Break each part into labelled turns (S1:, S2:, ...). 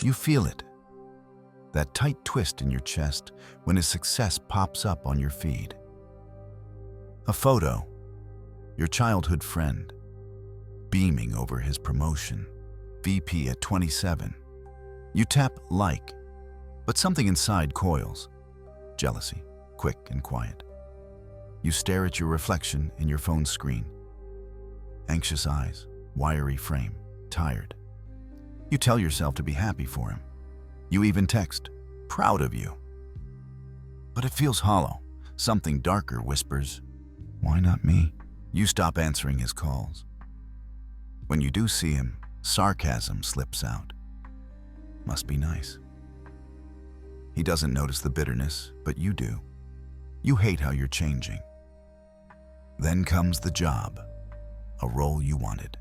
S1: You feel it, that tight twist in your chest when his success pops up on your feed. A photo, your childhood friend, beaming over his promotion, VP at 27. You tap like, but something inside coils. Jealousy, quick and quiet. You stare at your reflection in your phone screen. Anxious eyes, wiry frame, tired. You tell yourself to be happy for him. You even text, proud of you. But it feels hollow. Something darker whispers, why not me? You stop answering his calls. When you do see him, sarcasm slips out. Must be nice. He doesn't notice the bitterness, but you do. You hate how you're changing. Then comes the job, a role you wanted.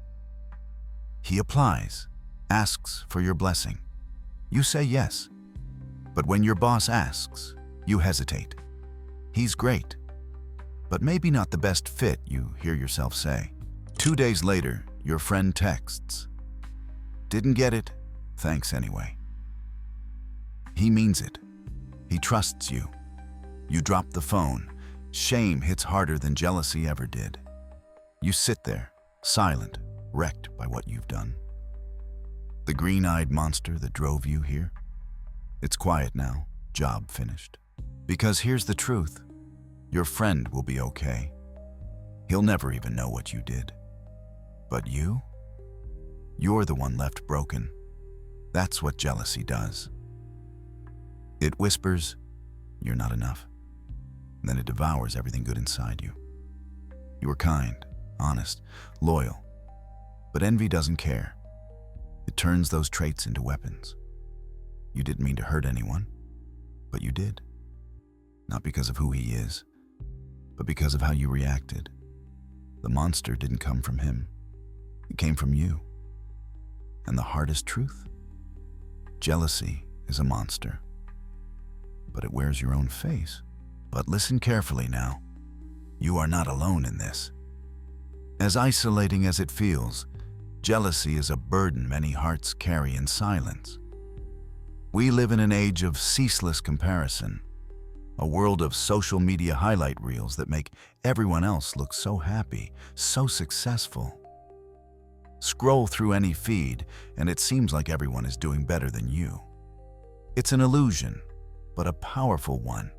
S1: He applies, asks for your blessing. You say yes. But when your boss asks, you hesitate. He's great, but maybe not the best fit, you hear yourself say. 2 days later, your friend texts, didn't get it, thanks anyway. He means it. He trusts you. You drop the phone. Shame hits harder than jealousy ever did. You sit there, silent, wrecked by what you've done. The green-eyed monster that drove you here? It's quiet now, job finished. Because here's the truth. Your friend will be okay. He'll never even know what you did. But you? You're the one left broken. That's what jealousy does. It whispers, you're not enough. Then it devours everything good inside you. You were kind, honest, loyal. But envy doesn't care. It turns those traits into weapons. You didn't mean to hurt anyone, but you did. Not because of who he is, but because of how you reacted. The monster didn't come from him. It came from you. And the hardest truth? Jealousy is a monster. But it wears your own face. But listen carefully now. You are not alone in this. As isolating as it feels, jealousy is a burden many hearts carry in silence. We live in an age of ceaseless comparison, a world of social media highlight reels that make everyone else look so happy, so successful. Scroll through any feed, and it seems like everyone is doing better than you. It's an illusion, but a powerful one.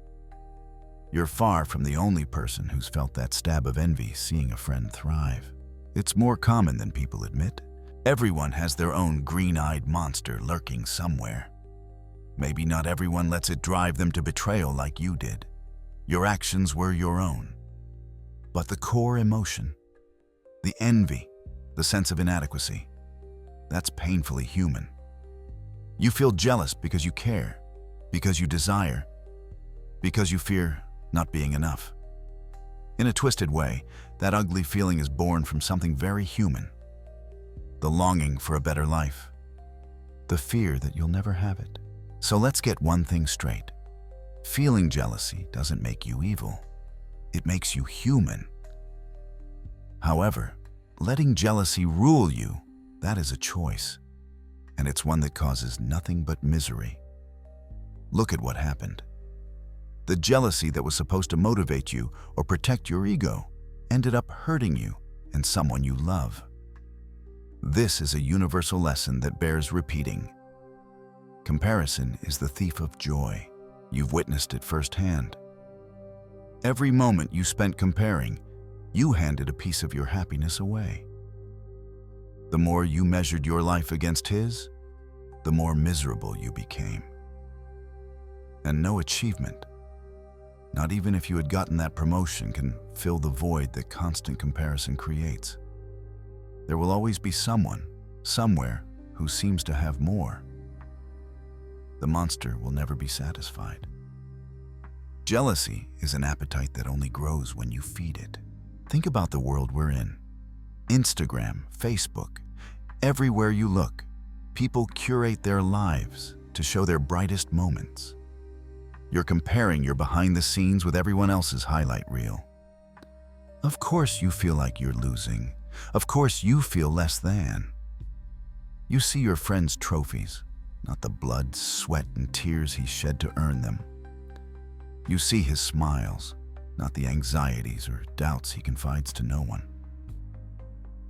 S1: You're far from the only person who's felt that stab of envy seeing a friend thrive. It's more common than people admit. Everyone has their own green-eyed monster lurking somewhere. Maybe not everyone lets it drive them to betrayal like you did. Your actions were your own. But the core emotion, the envy, the sense of inadequacy, that's painfully human. You feel jealous because you care, because you desire, because you fear not being enough. In a twisted way, that ugly feeling is born from something very human. The longing for a better life. The fear that you'll never have it. So let's get one thing straight. Feeling jealousy doesn't make you evil. It makes you human. However, letting jealousy rule you, that is a choice. And it's one that causes nothing but misery. Look at what happened. The jealousy that was supposed to motivate you or protect your ego ended up hurting you and someone you love. This is a universal lesson that bears repeating. Comparison is the thief of joy. You've witnessed it firsthand. Every moment you spent comparing, you handed a piece of your happiness away. The more you measured your life against his, the more miserable you became. And no achievement, not even if you had gotten that promotion, can fill the void that constant comparison creates. There will always be someone, somewhere, who seems to have more. The monster will never be satisfied. Jealousy is an appetite that only grows when you feed it. Think about the world we're in. Instagram, Facebook, everywhere you look, people curate their lives to show their brightest moments. You're comparing your behind the scenes with everyone else's highlight reel. Of course you feel like you're losing. Of course you feel less than. You see your friends' trophies, not the blood, sweat, and tears he shed to earn them. You see his smiles, not the anxieties or doubts he confides to no one.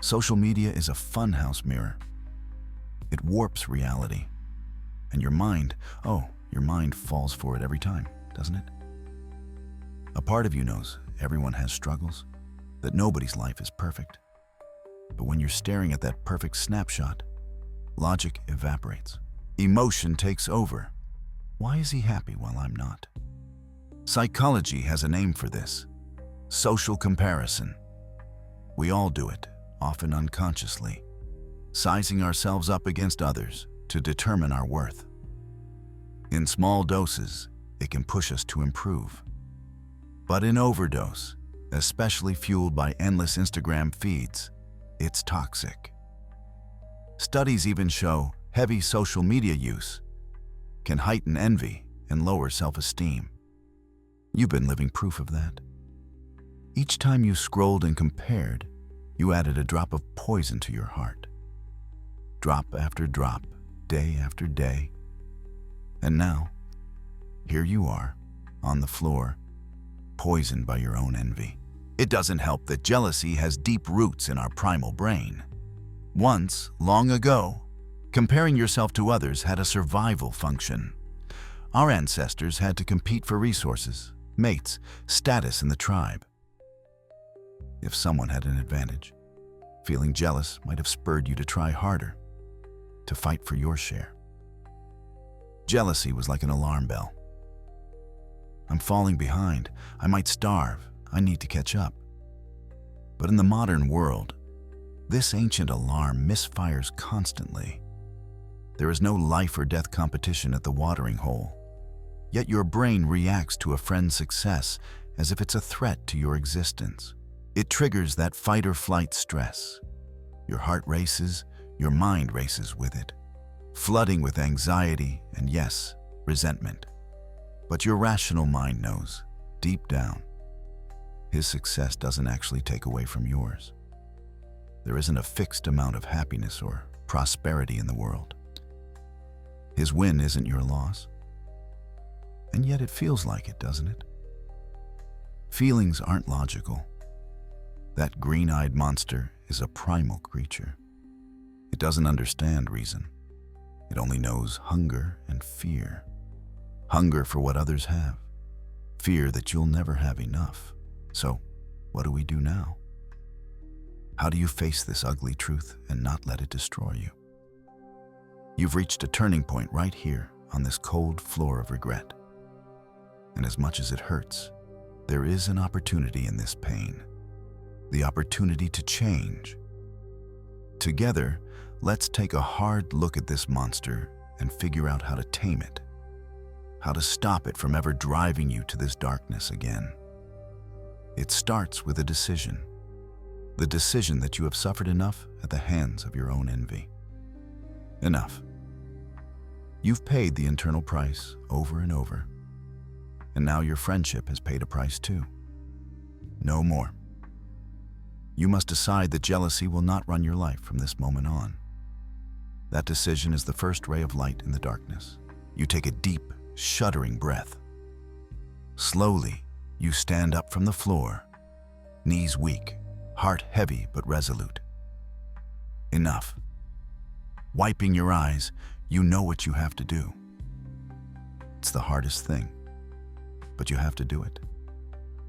S1: Social media is a funhouse mirror. It warps reality. And your mind falls for it every time, doesn't it? A part of you knows everyone has struggles, that nobody's life is perfect. But when you're staring at that perfect snapshot, logic evaporates. Emotion takes over. Why is he happy while I'm not? Psychology has a name for this: social comparison. We all do it, often unconsciously, sizing ourselves up against others to determine our worth. In small doses, it can push us to improve. But in overdose, especially fueled by endless Instagram feeds, it's toxic. Studies even show heavy social media use can heighten envy and lower self-esteem. You've been living proof of that. Each time you scrolled and compared, you added a drop of poison to your heart. Drop after drop, day after day. And now, here you are, on the floor, poisoned by your own envy. It doesn't help that jealousy has deep roots in our primal brain. Once, long ago, comparing yourself to others had a survival function. Our ancestors had to compete for resources, mates, status in the tribe. If someone had an advantage, feeling jealous might have spurred you to try harder, to fight for your share. Jealousy was like an alarm bell. I'm falling behind. I might starve. I need to catch up. But in the modern world, this ancient alarm misfires constantly. There is no life or death competition at the watering hole. Yet your brain reacts to a friend's success as if it's a threat to your existence. It triggers that fight or flight stress. Your heart races, your mind races with it, flooding with anxiety and, yes, resentment. But your rational mind knows, deep down, his success doesn't actually take away from yours. There isn't a fixed amount of happiness or prosperity in the world. His win isn't your loss. And yet it feels like it, doesn't it? Feelings aren't logical. That green-eyed monster is a primal creature. It doesn't understand reason. It only knows hunger and fear. Hunger for what others have. Fear that you'll never have enough. So, what do we do now? How do you face this ugly truth and not let it destroy you? You've reached a turning point right here on this cold floor of regret. And as much as it hurts, there is an opportunity in this pain. The opportunity to change. Together, let's take a hard look at this monster and figure out how to tame it. How to stop it from ever driving you to this darkness again. It starts with a decision. The decision that you have suffered enough at the hands of your own envy. Enough. You've paid the internal price over and over. And now your friendship has paid a price too. No more. You must decide that jealousy will not run your life from this moment on. That decision is the first ray of light in the darkness. You take a deep, shuddering breath. Slowly, you stand up from the floor, knees weak, heart heavy but resolute. Enough. Wiping your eyes, you know what you have to do. It's the hardest thing, but you have to do it.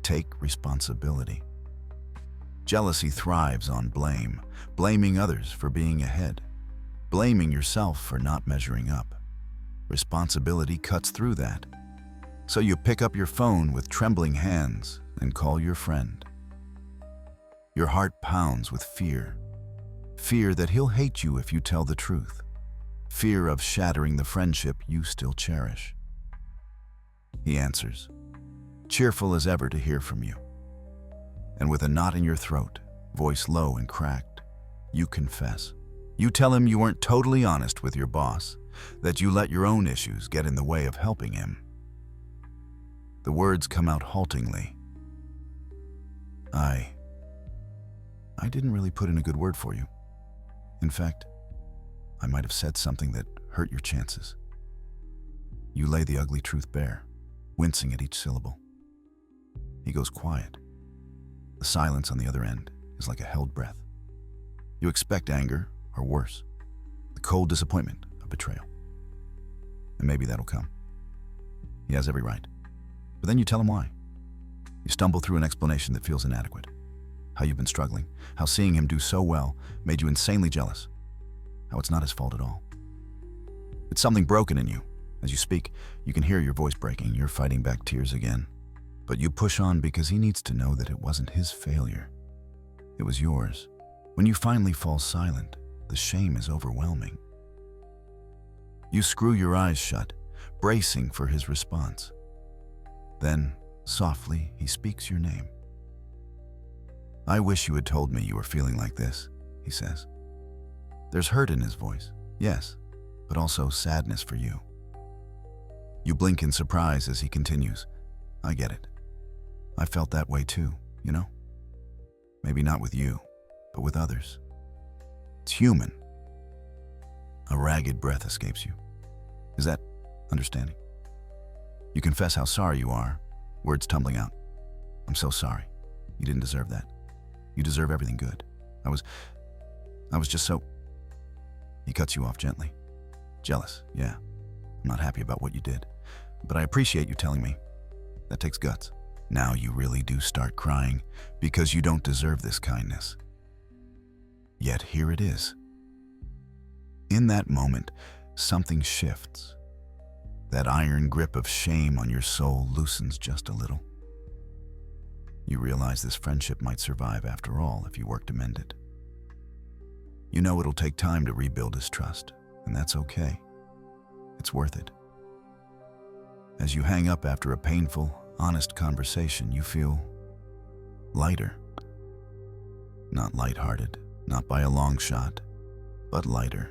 S1: Take responsibility. Jealousy thrives on blame, blaming others for being ahead, blaming yourself for not measuring up. Responsibility cuts through that. So you pick up your phone with trembling hands and call your friend. Your heart pounds with fear. Fear that he'll hate you if you tell the truth. Fear of shattering the friendship you still cherish. He answers, cheerful as ever to hear from you. And with a knot in your throat, voice low and cracked, you confess. You tell him you weren't totally honest with your boss, that you let your own issues get in the way of helping him. The words come out haltingly. I didn't really put in a good word for you. In fact, I might have said something that hurt your chances. You lay the ugly truth bare, wincing at each syllable. He goes quiet. The silence on the other end is like a held breath. You expect anger, or worse, the cold disappointment of betrayal. And maybe that'll come. He has every right. But then you tell him why. You stumble through an explanation that feels inadequate. How you've been struggling, how seeing him do so well made you insanely jealous, how it's not his fault at all. It's something broken in you. As you speak, you can hear your voice breaking. You're fighting back tears again. But you push on because he needs to know that it wasn't his failure. It was yours. When you finally fall silent, the shame is overwhelming. You screw your eyes shut, bracing for his response. Then, softly, he speaks your name. "I wish you had told me you were feeling like this," he says. There's hurt in his voice, yes, but also sadness for you. You blink in surprise as he continues. "I get it. I felt that way too, you know? Maybe not with you, but with others. It's human." A ragged breath escapes you. Is that understanding? You confess how sorry you are, words tumbling out. "I'm so sorry. You didn't deserve that. You deserve everything good. I was just so..." He cuts you off gently. "Jealous, yeah. I'm not happy about what you did, but I appreciate you telling me. That takes guts." Now you really do start crying because you don't deserve this kindness. Yet here it is. In that moment, something shifts. That iron grip of shame on your soul loosens just a little. You realize this friendship might survive after all if you work to mend it. You know it'll take time to rebuild his trust, and that's okay. It's worth it. As you hang up after a painful, honest conversation, you feel lighter. Not lighthearted, not by a long shot, but lighter.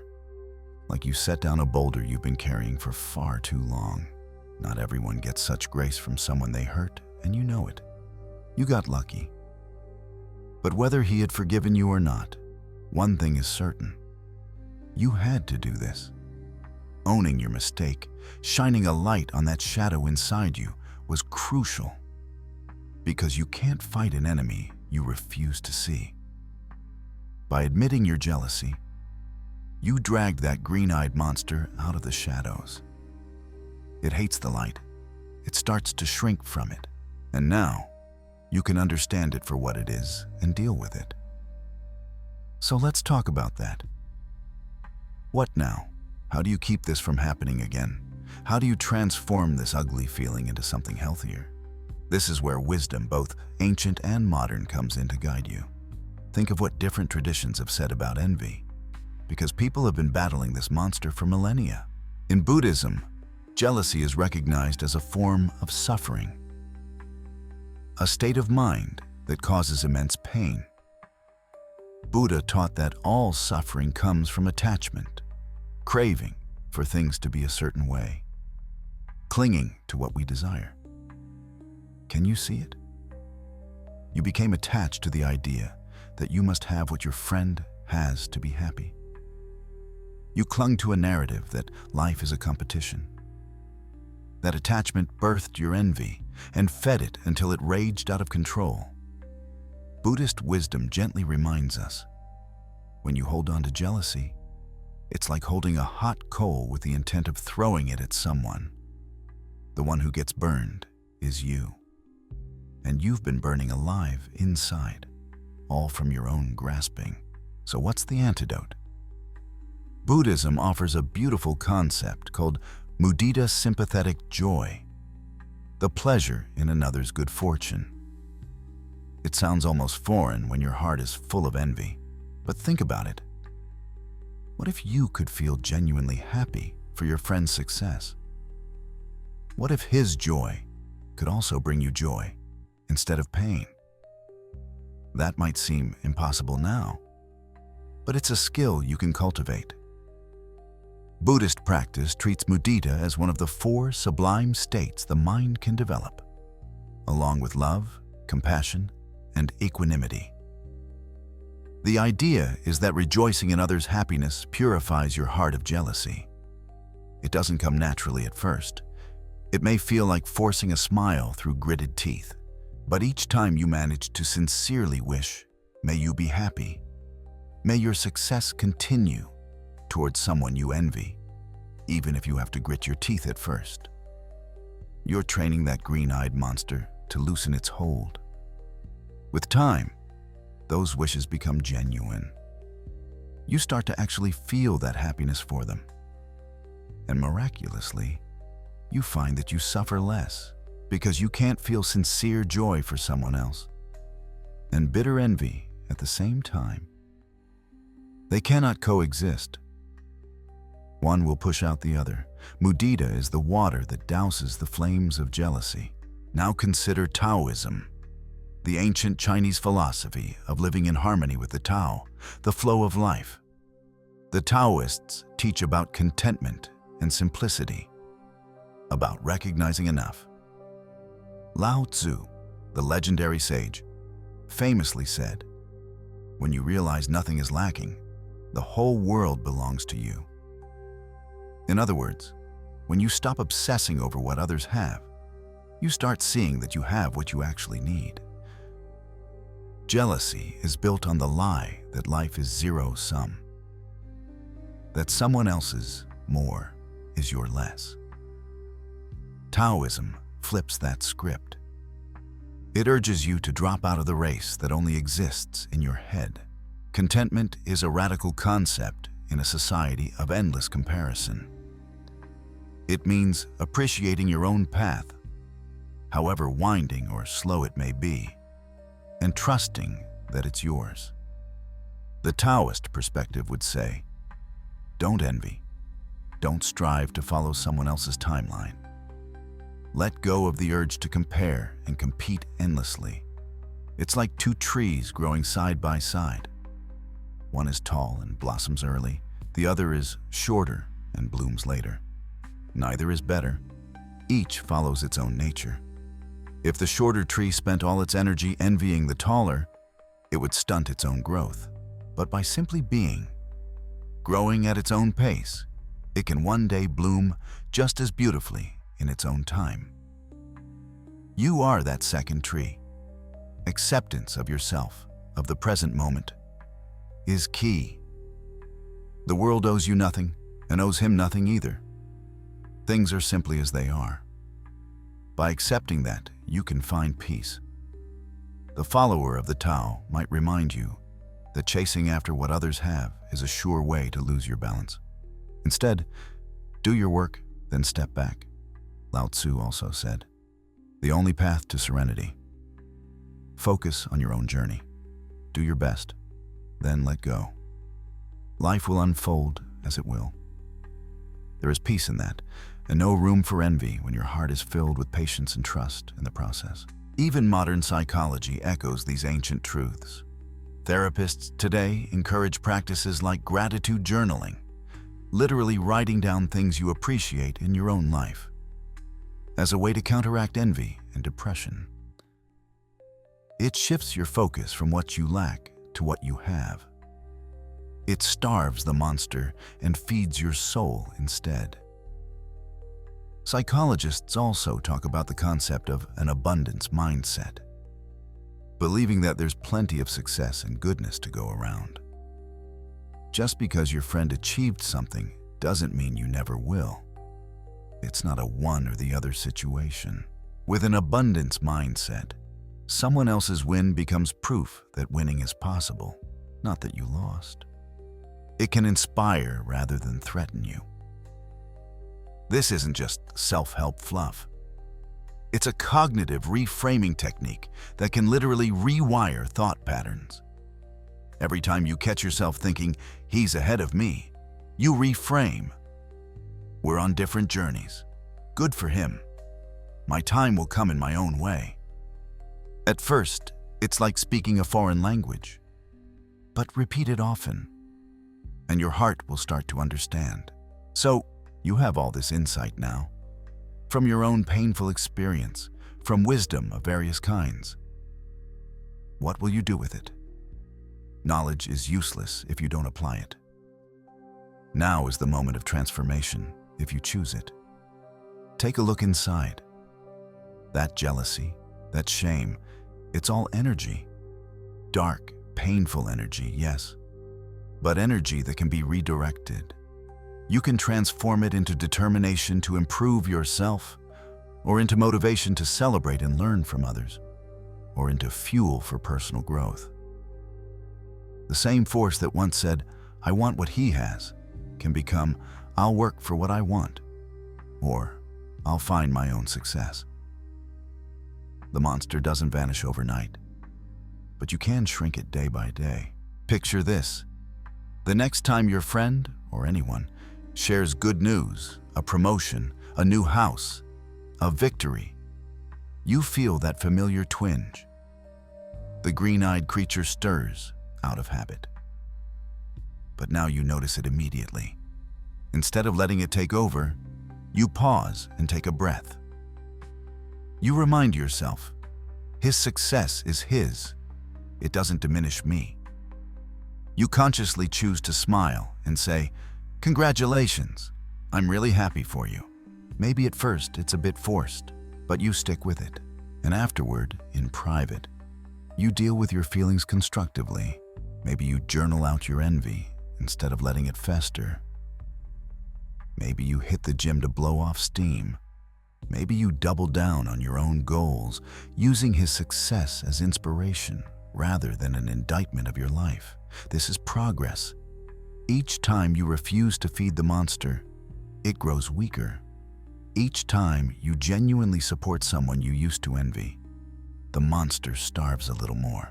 S1: Like you set down a boulder you've been carrying for far too long. Not everyone gets such grace from someone they hurt, and you know it. You got lucky. But whether he had forgiven you or not, one thing is certain. You had to do this. Owning your mistake, shining a light on that shadow inside you, was crucial. Because you can't fight an enemy you refuse to see. By admitting your jealousy, you dragged that green-eyed monster out of the shadows. It hates the light. It starts to shrink from it. And now, you can understand it for what it is and deal with it. So let's talk about that. What now? How do you keep this from happening again? How do you transform this ugly feeling into something healthier? This is where wisdom, both ancient and modern, comes in to guide you. Think of what different traditions have said about envy, because people have been battling this monster for millennia. In Buddhism, jealousy is recognized as a form of suffering, a state of mind that causes immense pain. Buddha taught that all suffering comes from attachment, craving for things to be a certain way, clinging to what we desire. Can you see it? You became attached to the idea that you must have what your friend has to be happy. You clung to a narrative that life is a competition. That attachment birthed your envy and fed it until it raged out of control. Buddhist wisdom gently reminds us, when you hold on to jealousy, it's like holding a hot coal with the intent of throwing it at someone. The one who gets burned is you. And you've been burning alive inside, all from your own grasping. So what's the antidote? Buddhism offers a beautiful concept called mudita sympathetic joy, the pleasure in another's good fortune. It sounds almost foreign when your heart is full of envy, but think about it. What if you could feel genuinely happy for your friend's success? What if his joy could also bring you joy instead of pain? That might seem impossible now, but it's a skill you can cultivate. Buddhist practice treats mudita as one of the 4 sublime states the mind can develop, along with love, compassion, and equanimity. The idea is that rejoicing in others' happiness purifies your heart of jealousy. It doesn't come naturally at first. It may feel like forcing a smile through gritted teeth. But each time you manage to sincerely wish, may you be happy. May your success continue towards someone you envy, even if you have to grit your teeth at first. You're training that green-eyed monster to loosen its hold. With time, those wishes become genuine. You start to actually feel that happiness for them. And miraculously, you find that you suffer less because you can't feel sincere joy for someone else and bitter envy at the same time. They cannot coexist. One will push out the other. Mudita is the water that douses the flames of jealousy. Now consider Taoism, the ancient Chinese philosophy of living in harmony with the Tao, the flow of life. The Taoists teach about contentment and simplicity, about recognizing enough. Lao Tzu, the legendary sage, famously said, "When you realize nothing is lacking, the whole world belongs to you." In other words, when you stop obsessing over what others have, you start seeing that you have what you actually need. Jealousy is built on the lie that life is zero-sum, that someone else's more is your less. Taoism flips that script. It urges you to drop out of the race that only exists in your head. Contentment is a radical concept in a society of endless comparison. It means appreciating your own path, however winding or slow it may be, and trusting that it's yours. The Taoist perspective would say, don't envy. Don't strive to follow someone else's timeline. Let go of the urge to compare and compete endlessly. It's like two trees growing side by side. One is tall and blossoms early. The other is shorter and blooms later. Neither is better. Each follows its own nature. If the shorter tree spent all its energy envying the taller, it would stunt its own growth. But by simply being, growing at its own pace, it can one day bloom just as beautifully in its own time. You are that second tree. Acceptance of yourself, of the present moment, is key. The world owes you nothing and owes him nothing either. Things are simply as they are. By accepting that, you can find peace. The follower of the Tao might remind you that chasing after what others have is a sure way to lose your balance. Instead, do your work, then step back. Lao Tzu also said, the only path to serenity. Focus on your own journey. Do your best, then let go. Life will unfold as it will. There is peace in that, and no room for envy when your heart is filled with patience and trust in the process. Even modern psychology echoes these ancient truths. Therapists today encourage practices like gratitude journaling, literally writing down things you appreciate in your own life, as a way to counteract envy and depression. It shifts your focus from what you lack to what you have. It starves the monster and feeds your soul instead. Psychologists also talk about the concept of an abundance mindset, believing that there's plenty of success and goodness to go around. Just because your friend achieved something doesn't mean you never will. It's not a one or the other situation. With an abundance mindset, someone else's win becomes proof that winning is possible, not that you lost. It can inspire rather than threaten you. This isn't just self-help fluff. It's a cognitive reframing technique that can literally rewire thought patterns. Every time you catch yourself thinking, he's ahead of me, you reframe. We're on different journeys. Good for him. My time will come in my own way. At first, it's like speaking a foreign language. But repeat it often, and your heart will start to understand. So, you have all this insight now, from your own painful experience, from wisdom of various kinds. What will you do with it? Knowledge is useless if you don't apply it. Now is the moment of transformation. if you choose it. Take a look inside. That jealousy, that shame, it's all energy. Dark, painful energy, yes, but energy that can be redirected. You can transform it into determination to improve yourself, or into motivation to celebrate and learn from others, or into fuel for personal growth. The same force that once said, "I want what he has," can become, "I'll work for what I want," or "I'll find my own success." The monster doesn't vanish overnight, but you can shrink it day by day. Picture this. The next time your friend, or anyone, shares good news, a promotion, a new house, a victory, you feel that familiar twinge. The green-eyed creature stirs out of habit. But now you notice it immediately. Instead of letting it take over, you pause and take a breath. You remind yourself, his success is his. It doesn't diminish me. You consciously choose to smile and say, "Congratulations, I'm really happy for you." Maybe at first it's a bit forced, but you stick with it. And afterward, in private, you deal with your feelings constructively. Maybe you journal out your envy instead of letting it fester. Maybe you hit the gym to blow off steam. Maybe you double down on your own goals, using his success as inspiration rather than an indictment of your life. This is progress. Each time you refuse to feed the monster, it grows weaker. Each time you genuinely support someone you used to envy, the monster starves a little more.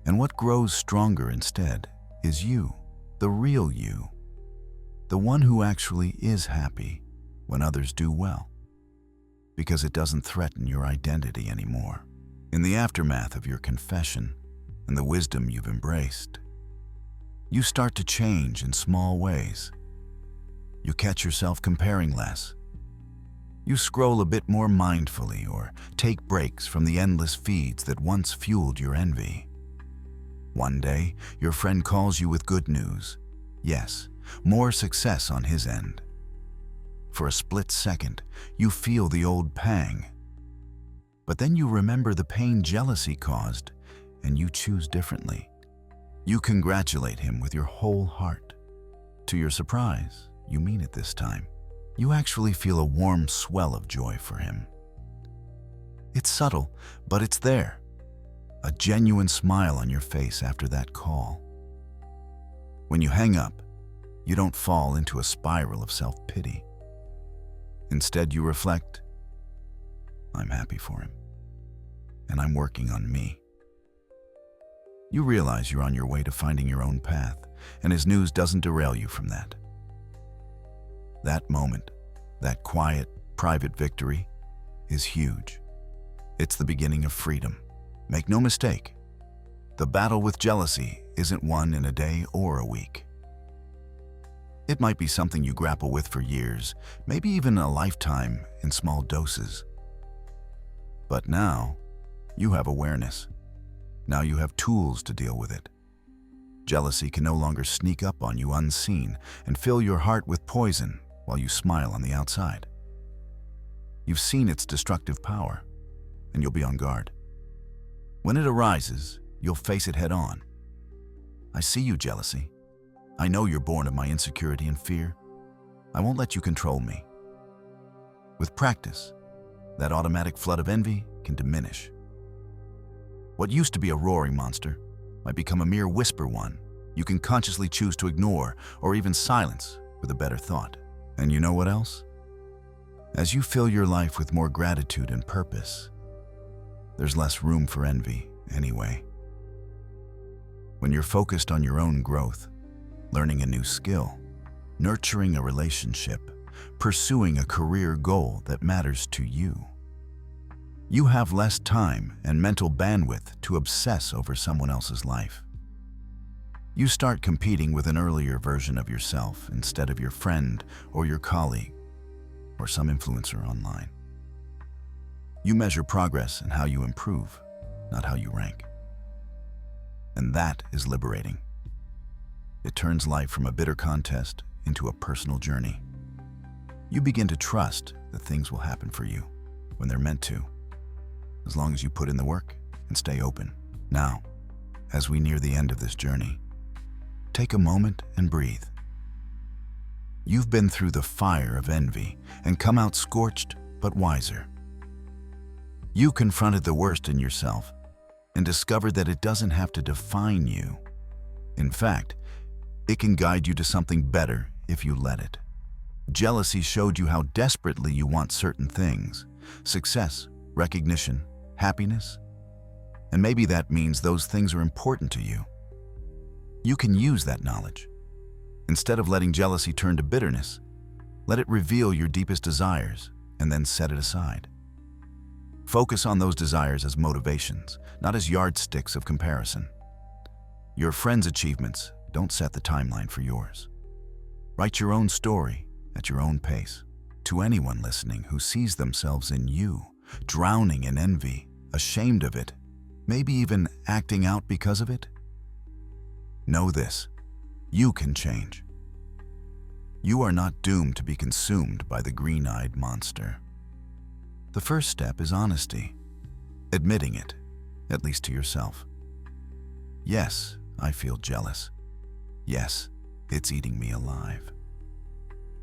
S1: And what grows stronger instead is you, the real you, the one who actually is happy when others do well, because it doesn't threaten your identity anymore. In the aftermath of your confession and the wisdom you've embraced, you start to change in small ways. You catch yourself comparing less. You scroll a bit more mindfully or take breaks from the endless feeds that once fueled your envy. One day, your friend calls you with good news. Yes, more success on his end. For a split second, you feel the old pang. But then you remember the pain jealousy caused, and you choose differently. You congratulate him with your whole heart. To your surprise, you mean it this time. You actually feel a warm swell of joy for him. It's subtle, but it's there. A genuine smile on your face after that call. When you hang up, you don't fall into a spiral of self-pity. Instead, you reflect, "I'm happy for him, and I'm working on me." You realize you're on your way to finding your own path, and his news doesn't derail you from that. That moment, that quiet, private victory, is huge. It's the beginning of freedom. Make no mistake, the battle with jealousy isn't won in a day or a week. It might be something you grapple with for years, maybe even a lifetime in small doses. But now, you have awareness. Now you have tools to deal with it. Jealousy can no longer sneak up on you unseen and fill your heart with poison while you smile on the outside. You've seen its destructive power, and you'll be on guard. When it arises, you'll face it head on. I see you, jealousy. I know you're born of my insecurity and fear. I won't let you control me. With practice, that automatic flood of envy can diminish. What used to be a roaring monster might become a mere whisper one you can consciously choose to ignore or even silence with a better thought. And you know what else? As you fill your life with more gratitude and purpose, there's less room for envy anyway. When you're focused on your own growth, learning a new skill, nurturing a relationship, pursuing a career goal that matters to you, you have less time and mental bandwidth to obsess over someone else's life. You start competing with an earlier version of yourself instead of your friend or your colleague or some influencer online. You measure progress in how you improve, not how you rank. And that is liberating. It turns life from a bitter contest into a personal journey. You begin to trust that things will happen for you when they're meant to, as long as you put in the work and stay open. Now, as we near the end of this journey, take a moment and breathe. You've been through the fire of envy and come out scorched but wiser. You confronted the worst in yourself and discovered that it doesn't have to define you. In fact, it can guide you to something better if you let it. Jealousy showed you how desperately you want certain things: success, recognition, happiness. And maybe that means those things are important to you. You can use that knowledge. Instead of letting jealousy turn to bitterness, let it reveal your deepest desires and then set it aside. Focus on those desires as motivations, not as yardsticks of comparison. Your friends' achievements don't set the timeline for yours. Write your own story at your own pace. To anyone listening who sees themselves in you, drowning in envy, ashamed of it, maybe even acting out because of it, know this: you can change. You are not doomed to be consumed by the green-eyed monster. The first step is honesty, admitting it, at least to yourself. Yes, I feel jealous. Yes, it's eating me alive.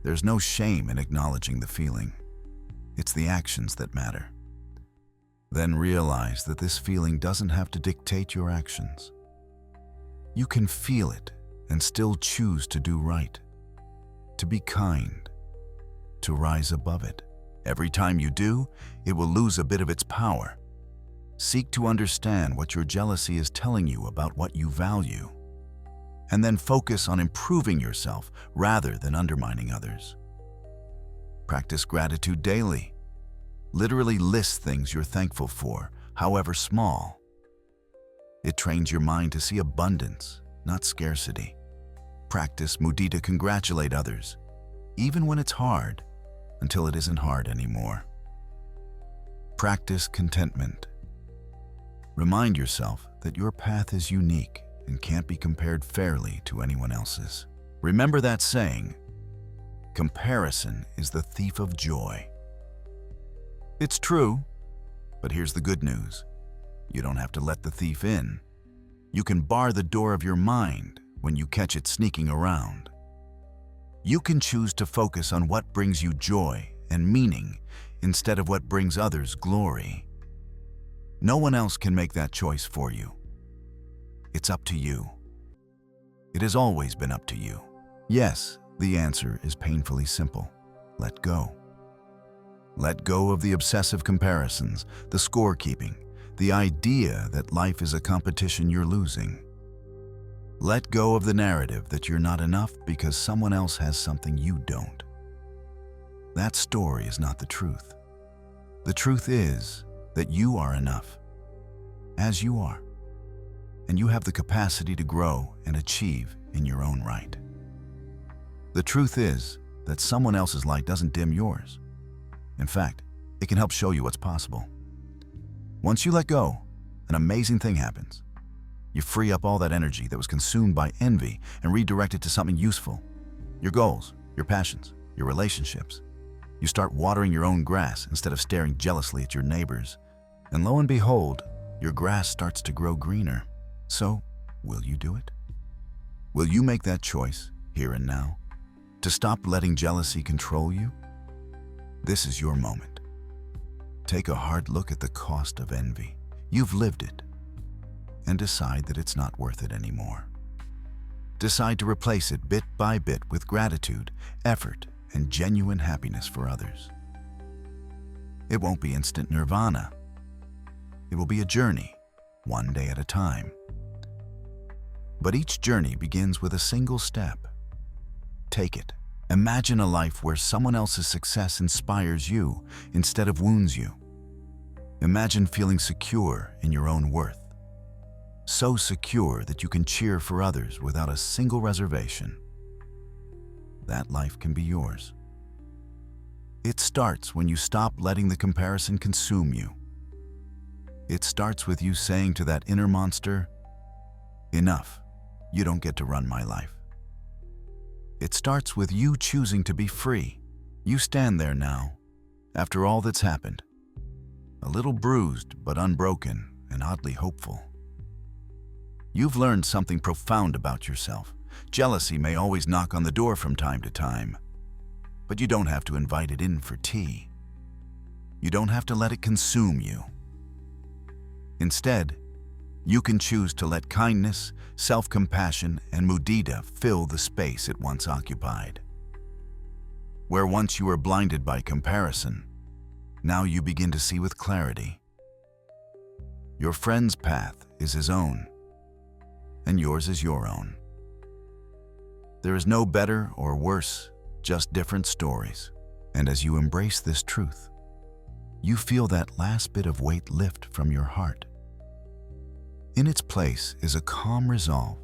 S1: There's no shame in acknowledging the feeling. It's the actions that matter. Then realize that this feeling doesn't have to dictate your actions. You can feel it and still choose to do right, to be kind, to rise above it. Every time you do, it will lose a bit of its power. Seek to understand what your jealousy is telling you about what you value, and then focus on improving yourself rather than undermining others. Practice gratitude daily. Literally list things you're thankful for, however small. It trains your mind to see abundance, not scarcity. Practice mudita, congratulate others, even when it's hard, until it isn't hard anymore. Practice contentment. Remind yourself that your path is unique and can't be compared fairly to anyone else's. Remember that saying, comparison is the thief of joy. It's true, but here's the good news. You don't have to let the thief in. You can bar the door of your mind when you catch it sneaking around. You can choose to focus on what brings you joy and meaning instead of what brings others glory. No one else can make that choice for you. It's up to you. It has always been up to you. Yes, the answer is painfully simple. Let go. Let go of the obsessive comparisons, the scorekeeping, the idea that life is a competition you're losing. Let go of the narrative that you're not enough because someone else has something you don't. That story is not the truth. The truth is that you are enough, as you are, and you have the capacity to grow and achieve in your own right. The truth is that someone else's light doesn't dim yours. In fact, it can help show you what's possible. Once you let go, an amazing thing happens. You free up all that energy that was consumed by envy and redirect it to something useful. Your goals, your passions, your relationships. You start watering your own grass instead of staring jealously at your neighbors. And lo and behold, your grass starts to grow greener. So, will you do it? Will you make that choice, here and now, to stop letting jealousy control you? This is your moment. Take a hard look at the cost of envy. You've lived it. And decide that it's not worth it anymore. Decide to replace it bit by bit with gratitude, effort, and genuine happiness for others. It won't be instant nirvana. It will be a journey, one day at a time. But each journey begins with a single step. Take it. Imagine a life where someone else's success inspires you instead of wounds you. Imagine feeling secure in your own worth. So secure that you can cheer for others without a single reservation. That life can be yours. It starts when you stop letting the comparison consume you. It starts with you saying to that inner monster, "Enough, you don't get to run my life." It starts with you choosing to be free, You stand there now, after all that's happened, a little bruised but unbroken and oddly hopeful. You've learned something profound about yourself. Jealousy may always knock on the door from time to time, but you don't have to invite it in for tea. You don't have to let it consume you. Instead, you can choose to let kindness, self-compassion, and mudita fill the space it once occupied. Where once you were blinded by comparison, now you begin to see with clarity. Your friend's path is his own, and yours is your own. There is no better or worse, just different stories. And as you embrace this truth, you feel that last bit of weight lift from your heart. In its place is a calm resolve,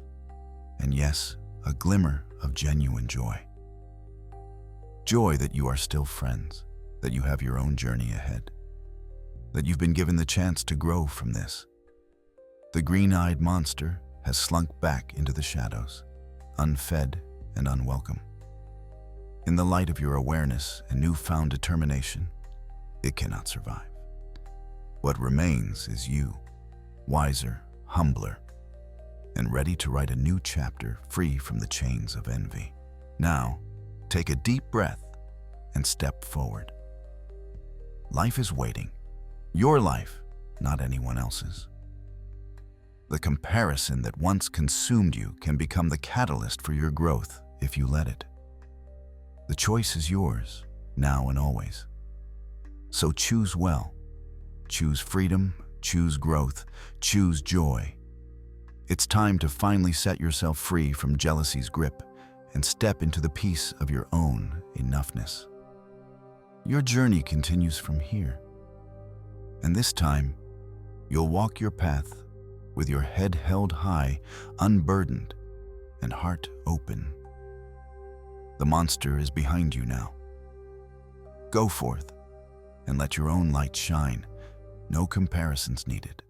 S1: and yes, a glimmer of genuine joy. Joy that you are still friends, that you have your own journey ahead, that you've been given the chance to grow from this. The green-eyed monster has slunk back into the shadows, unfed and unwelcome. In the light of your awareness and newfound determination, it cannot survive. What remains is you, wiser, humbler, and ready to write a new chapter free from the chains of envy. Now, take a deep breath and step forward. Life is waiting. Your life, not anyone else's. The comparison that once consumed you can become the catalyst for your growth if you let it. The choice is yours, now and always. So choose well. Choose freedom, choose growth, choose joy. It's time to finally set yourself free from jealousy's grip and step into the peace of your own enoughness. Your journey continues from here. And this time, you'll walk your path with your head held high, unburdened, and heart open. The monster is behind you now. Go forth and let your own light shine. No comparisons needed.